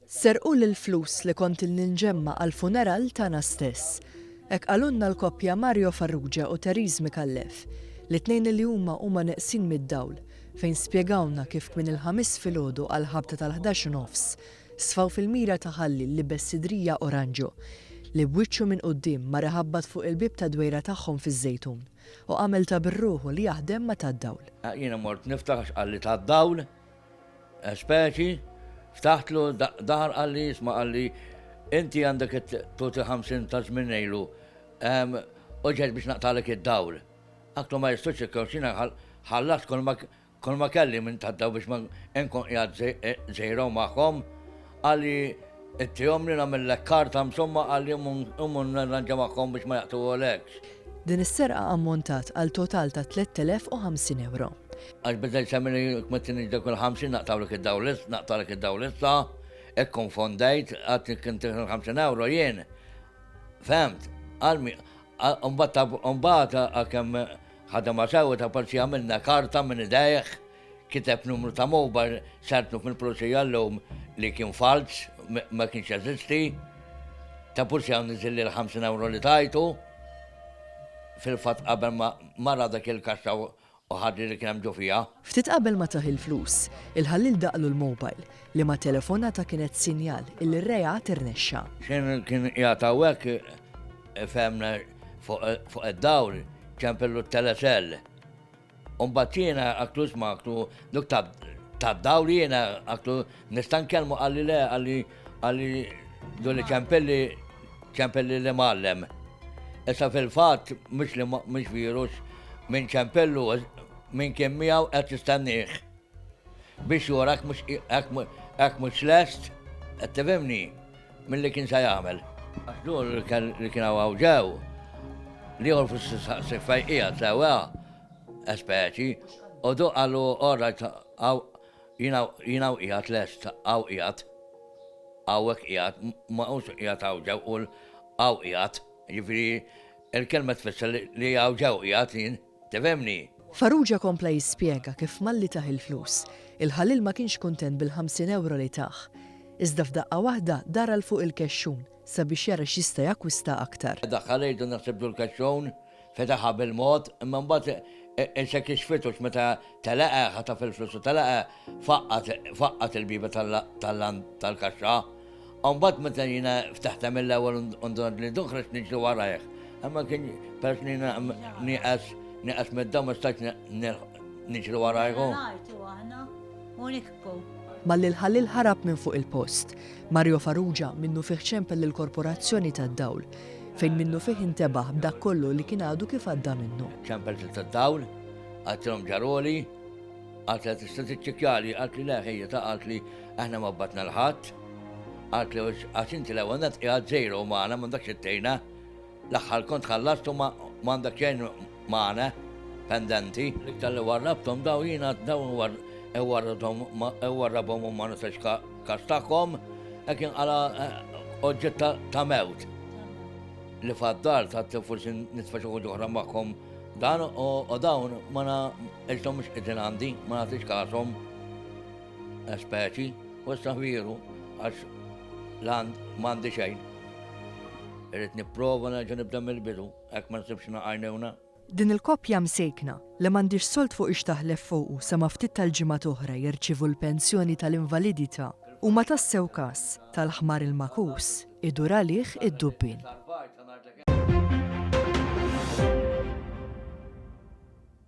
Serqu l-flus li kont il-ninġemma għal-funeral tagħna stess. Hekk qalulna l-koppja Mario Farrugia u Teriż Mikallef, l-tnejn li huma neqsin mid-dawl, fejn spjegawna kif minn il-5 filgħodu għal ħabta tal-11 nofs sfaw fil-mira ta' ħalli liebes sidrija oranġjo li bwiċċu minn quddiem ma reħabbat fuq il-bib ta' dwejra tagħhom fiż-żejtun u għamel ta' bir-ruħu li jaħdem ma' tad-dawl. Jiena mort niftaħ għalli tad-dawl, speċi, ftaħtlu daħar għalli jisma' għalli inti għandek tuti 50 ta' żmien ilu uġġed biex naqtalek id-dawl. Aklu ma jistux ikkawxina ħallat kol ma kelli minn tad-dawl biex ma nkun qiegħed żejraw magħhom għalli ittihom li nagħmellek karta msomma għalli nirranġa magħhom biex ma jaqtuhomlekx. Din is-serqa ammontat għal total ta' 3050 euro. Għax bidel semmini kmettini dak il-50 naqtawlek id-dawl issa, konfondajt għat kien 50 euro jien. Femt, għalmi, unbat għakem ħadama sewa ta' parċi għamilna karta minn id-dajħ, kiteb numru ta' mobile, sartnu fil-polizija l-lum li kien falz, ma kienx jazisti, ta' pulsi għam nizilli l-50 euro li tajtu, fil-fat qabel ma dak il-kassa u ħadri li kien ġo fija. Ftit qabel ma taħ il-flus, il-ħallil daqlu l-mobile li ma telefonata kienet sinjal illi r-reja tirnexxa. Kien jgħatawek femna fuq id-dawl ċempellu t-telesell. Umbat jiena għaktu isma għaktu duk tad-dawl jiena għaktu nistan kelmu għalli le għalli dulli ċempelli li mallem. Issa fil-fat mux virus minn ċempellu minn kien miegħu qed jistennih. Biex jurak mux lest, qed tifhimni mill-li kien se jagħmel. Għaxlu li kien għawġew, liħor fil-sifajqija sewa, speċi, u du għallu orrajt jinaw qiegħed lest, għaw qiegħed, għawek qiegħed, ma ux qiegħed għawġew u għaw qiegħed, ġifieri il-kelma tfisser li għawġew qiegħed jien, tifhimni. Farrugia kompla jispjega kif malli taħ il-flus, il-ħallil ma kienx kuntent bil-50 euro li taħ. Iżda f'daqqa waħda dara l fuq il-kexxun sabiex jara x'jista' jakkwista aktar. Daħħalejdu naħsibdu l-kexxun, fetaħa bil-mod, imma mbagħad insek ixfitux meta talaqa ħata fil-flus u talaqa faqqat il-biba tal-kaxxa. Mbagħad meta jiena ftaħta mill-ewwel undod li duħreġ niġri warajh. Imma kien persni nieqas mid-dam ma stajt niġri warajhu. Malli l-ħallil ħarab minn fuq il-post, Mario Farrugia minnu fih ċempel l-korporazzjoni tad-dawl, fejn minnu fih intebaħ b'dak kollu li kien għadu kif għadda minnu. ċempel tad-dawl, għattilhom ġaroli, għatli tista' tiċċekkjali, għatli leħija ta' għatli aħna ma batna l-ħadd, għatli għax inti l-ewwel nett qiegħed żejru magħna m'għandekx ittejna, l-aħħar kont ħallastu m'għandek xejn magħna pendenti. L-iktar li warrabthom daw jiena daw warrabhom u ma nistax kastakom, kien għala oġġett ta' mewt. Li fad-dar ta' forsi nitfax uħud oħra magħhom dan u dawn ma iġdhom mhux qegħdin għandi, ma nagħtix kasom speċi, u issa vieru għax l-għand m'għandi xejn. Irrid nipprova nerġa' nibda mill-bidu, hekk ma nsibx naqajnewna. Din il-koppja msejkna li m'għandix solt fuq ixtaħlef fuqu sa ma ftit tal-ġimgħat oħra jirċievu l-pensjoni tal-invalidità u ma tassew każ tal-ħmar il-makus idur għalih id-dubbin.